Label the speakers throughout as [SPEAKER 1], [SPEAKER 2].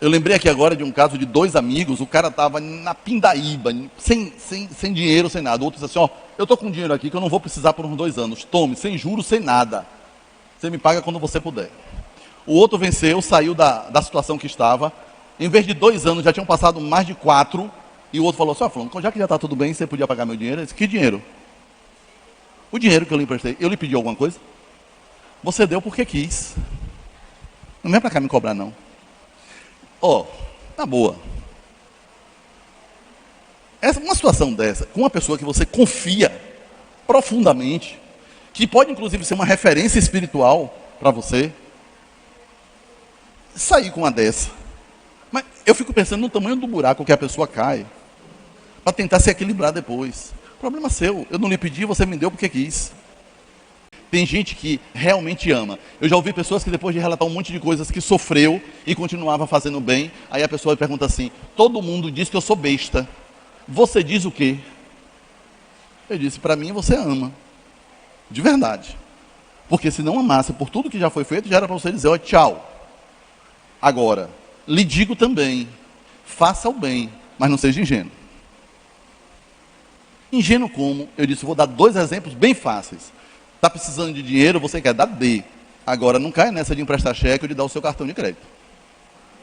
[SPEAKER 1] Eu lembrei aqui agora de um caso de dois amigos, o cara estava na pindaíba, sem dinheiro, sem nada. O outro disse assim, ó, eu estou com dinheiro aqui que eu não vou precisar por uns 2 anos. Tome, sem juros, sem nada. Você me paga quando você puder. O outro venceu, saiu da situação que estava. Em vez de 2 anos, já tinham passado mais de 4. E o outro falou assim, ó, fulano, já que já está tudo bem, você podia pagar meu dinheiro? Ele disse, que dinheiro? O dinheiro que eu lhe emprestei. Eu lhe pedi alguma coisa? Você deu porque quis. Não vem para cá me cobrar, não. Ó, na boa. Uma situação dessa, com uma pessoa que você confia profundamente, que pode inclusive ser uma referência espiritual para você, sair com uma dessa. Mas eu fico pensando no tamanho do buraco que a pessoa cai, para tentar se equilibrar depois. Problema seu, eu não lhe pedi, você me deu porque quis. Tem gente que realmente ama. Eu já ouvi pessoas que depois de relatar um monte de coisas que sofreu e continuava fazendo bem, aí a pessoa pergunta assim, todo mundo diz que eu sou besta. Você diz o quê? Eu disse, para mim você ama. De verdade. Porque se não amasse por tudo que já foi feito, já era para você dizer, ó, tchau. Agora, lhe digo também, faça o bem, mas não seja ingênuo. Ingênuo como? Eu disse, vou dar 2 exemplos bem fáceis. Está precisando de dinheiro, você quer dar, dê. Agora, não caia nessa de emprestar cheque ou de dar o seu cartão de crédito.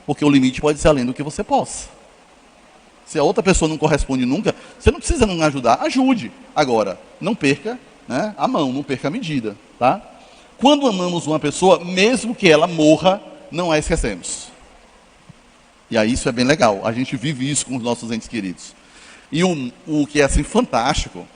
[SPEAKER 1] Porque o limite pode ser além do que você possa. Se a outra pessoa não corresponde nunca, você não precisa não ajudar, ajude. Agora, não perca, né, a mão, não perca a medida. Tá? Quando amamos uma pessoa, mesmo que ela morra, não a esquecemos. E aí isso é bem legal. A gente vive isso com os nossos entes queridos. E o que é assim fantástico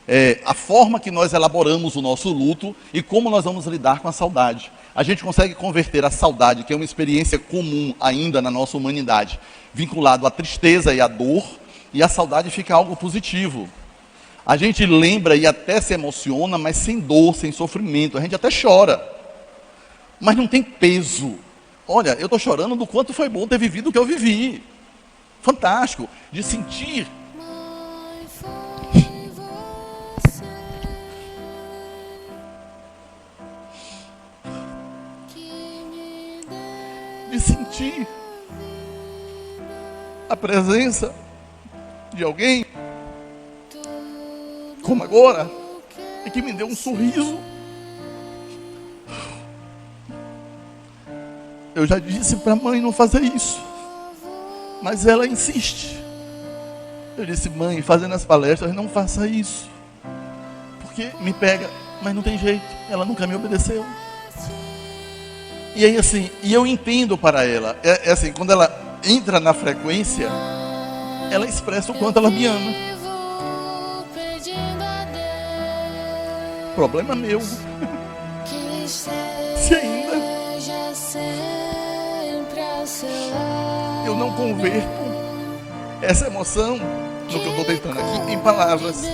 [SPEAKER 1] é a forma que nós elaboramos o nosso luto e como nós vamos lidar com a saudade. A gente consegue converter a saudade, que é uma experiência comum ainda na nossa humanidade, vinculado à tristeza e à dor, e a saudade fica algo positivo. A gente lembra e até se emociona, mas sem dor, sem sofrimento. A gente até chora, mas não tem peso. Olha, eu estou chorando do quanto foi bom ter vivido o que eu vivi. Fantástico, de sentir. De sentir a presença de alguém, como agora, e que me deu um sorriso. Eu já disse para a mãe não fazer isso, mas ela insiste. Eu disse, mãe, fazendo as palestras, não faça isso, porque me pega, mas não tem jeito, ela nunca me obedeceu. E aí assim, e eu entendo para ela, é assim, quando ela entra na frequência, ela expressa o quanto ela me ama. Problema meu. Se ainda eu não converto essa emoção, no que eu estou tentando aqui, em palavras,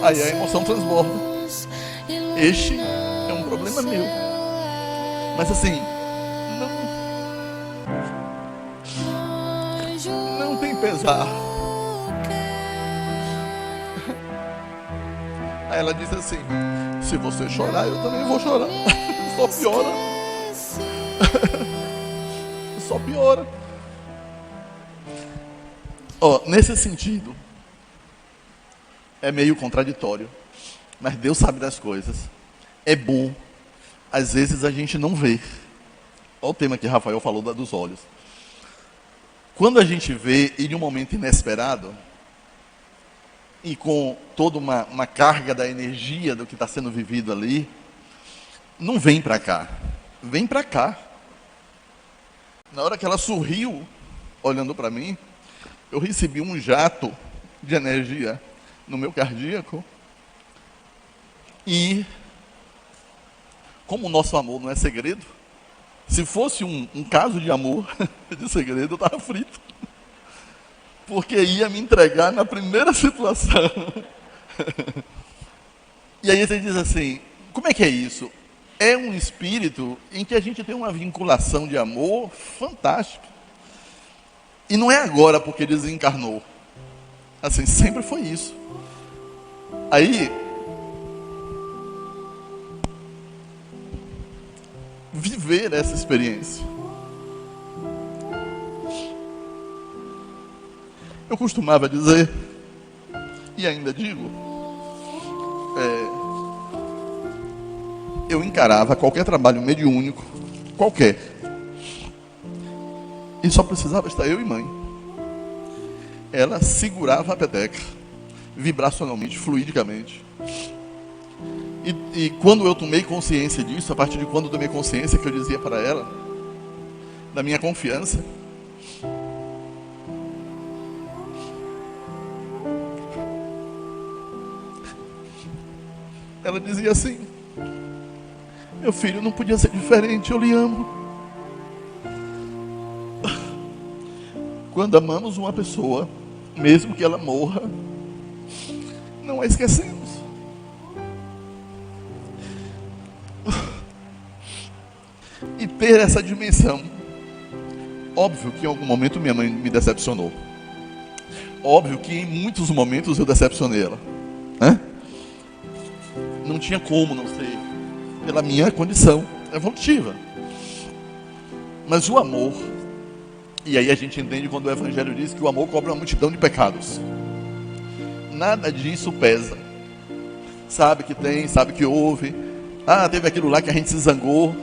[SPEAKER 1] aí a emoção transborda. Este é um problema meu. Mas assim, não tem pesar. Aí ela disse assim, se você chorar, eu também vou chorar. Só piora. Só piora. Ó, nesse sentido, é meio contraditório, mas Deus sabe das coisas. É bom, às vezes a gente não vê. Olha o tema que Rafael falou dos olhos. Quando a gente vê, e em um momento inesperado, e com toda uma carga da energia do que está sendo vivido ali, não vem para cá, vem para cá. Na hora que ela sorriu, olhando para mim, eu recebi um jato de energia no meu cardíaco. E, como o nosso amor não é segredo, se fosse um caso de amor, de segredo, eu estava frito. Porque ia me entregar na primeira situação. E aí você diz assim, como é que é isso? É um espírito em que a gente tem uma vinculação de amor fantástica. E não é agora porque desencarnou. Assim, sempre foi isso. Aí, viver essa experiência. Eu costumava dizer, e ainda digo, eu encarava qualquer trabalho mediúnico, qualquer, e só precisava estar eu e mãe. Ela segurava a peteca, vibracionalmente, fluidicamente. E quando eu tomei consciência disso, a partir de quando eu tomei consciência que eu dizia para ela, da minha confiança, ela dizia assim: meu filho, não podia ser diferente, eu lhe amo. Quando amamos uma pessoa, mesmo que ela morra, não a esquecemos. E ter essa dimensão. Óbvio que em algum momento minha mãe me decepcionou. Óbvio que em muitos momentos eu decepcionei ela, né? Não tinha como não ser, pela minha condição evolutiva. Mas o amor, e aí a gente entende quando o Evangelho diz que o amor cobre uma multidão de pecados. Nada disso pesa. Sabe que tem, sabe que houve. Ah, teve aquilo lá que a gente se zangou.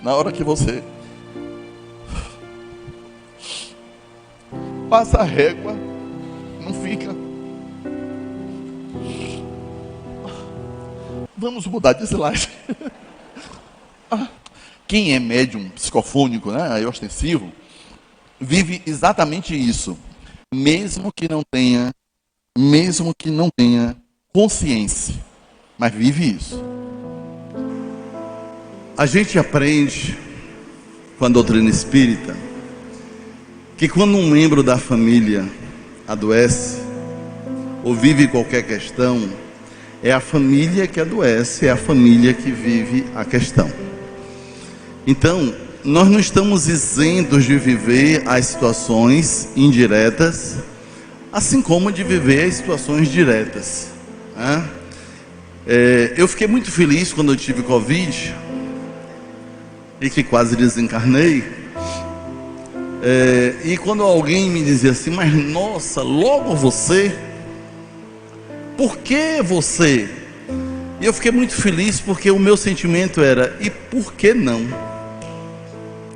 [SPEAKER 1] Na hora que você passa a régua, não fica. Vamos mudar de slide. Quem é médium psicofônico, né, ostensivo, vive exatamente isso. Mesmo que não tenha consciência, mas vive isso. A gente aprende com a doutrina espírita que quando um membro da família adoece ou vive qualquer questão, é a família que adoece, é a família que vive a questão. Então, nós não estamos isentos de viver as situações indiretas, assim como de viver as situações diretas, né? Eu fiquei muito feliz quando eu tive Covid e que quase desencarnei. E quando alguém me dizia assim: mas nossa, logo você? Por que você? E eu fiquei muito feliz porque o meu sentimento era: e por que não?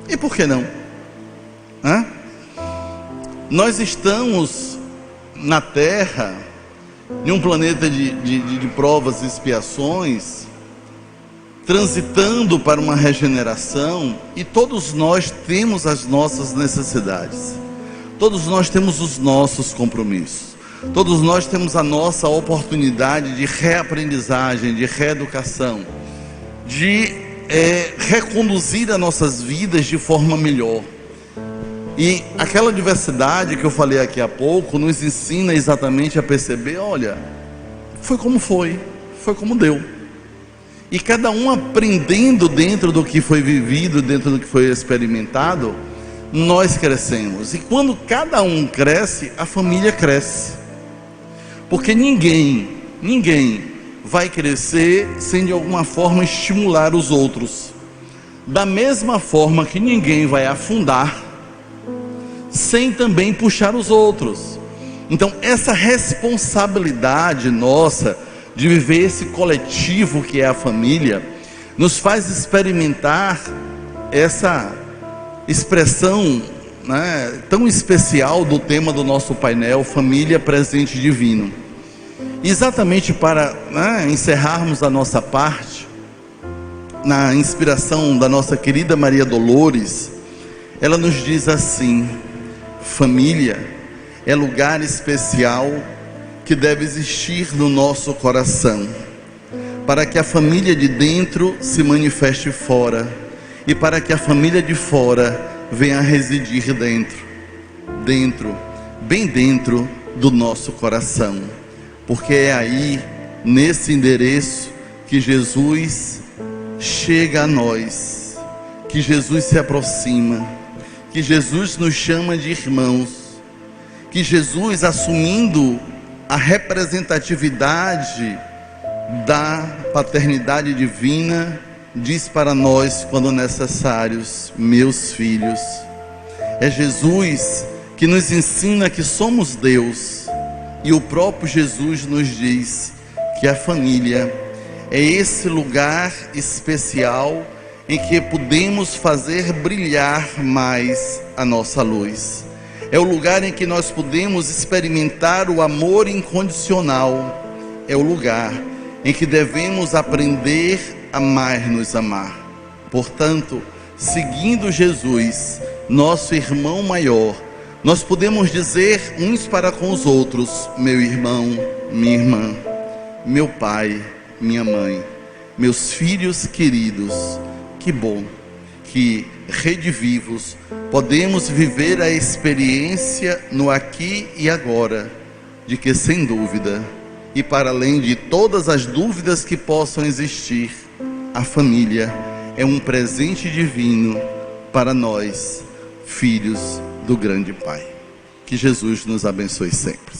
[SPEAKER 1] E por que não? Nós estamos na Terra, em um planeta de provas e expiações, transitando para uma regeneração, e todos nós temos as nossas necessidades, todos nós temos os nossos compromissos, todos nós temos a nossa oportunidade de reaprendizagem, de reeducação, de reconduzir as nossas vidas de forma melhor. E aquela diversidade que eu falei aqui há pouco nos ensina exatamente a perceber: olha, foi como deu. E cada um aprendendo dentro do que foi vivido, dentro do que foi experimentado, nós crescemos. E quando cada um cresce, a família cresce. Porque ninguém vai crescer sem de alguma forma estimular os outros. Da mesma forma que ninguém vai afundar sem também puxar os outros. Então essa responsabilidade nossa de viver esse coletivo que é a família, nos faz experimentar essa expressão, né, tão especial do tema do nosso painel, Família Presente Divino. Exatamente para, né, encerrarmos a nossa parte, na inspiração da nossa querida Maria Dolores, ela nos diz assim: família é lugar especial que deve existir no nosso coração, para que a família de dentro se manifeste fora, e para que a família de fora venha a residir bem dentro do nosso coração, porque é aí, nesse endereço, que Jesus chega a nós, que Jesus se aproxima, que Jesus nos chama de irmãos, que Jesus, assumindo a representatividade da paternidade divina, diz para nós, quando necessários: meus filhos. É Jesus que nos ensina que somos Deus, e o próprio Jesus nos diz que a família é esse lugar especial em que podemos fazer brilhar mais a nossa luz. É o lugar em que nós podemos experimentar o amor incondicional. É o lugar em que devemos aprender a mais nos amar. Portanto, seguindo Jesus, nosso irmão maior, nós podemos dizer uns para com os outros: meu irmão, minha irmã, meu pai, minha mãe, meus filhos queridos. Que bom que, Rede Vivos, podemos viver a experiência no aqui e agora, de que, sem dúvida, e para além de todas as dúvidas que possam existir, a família é um presente divino para nós, filhos do grande Pai. Que Jesus nos abençoe sempre.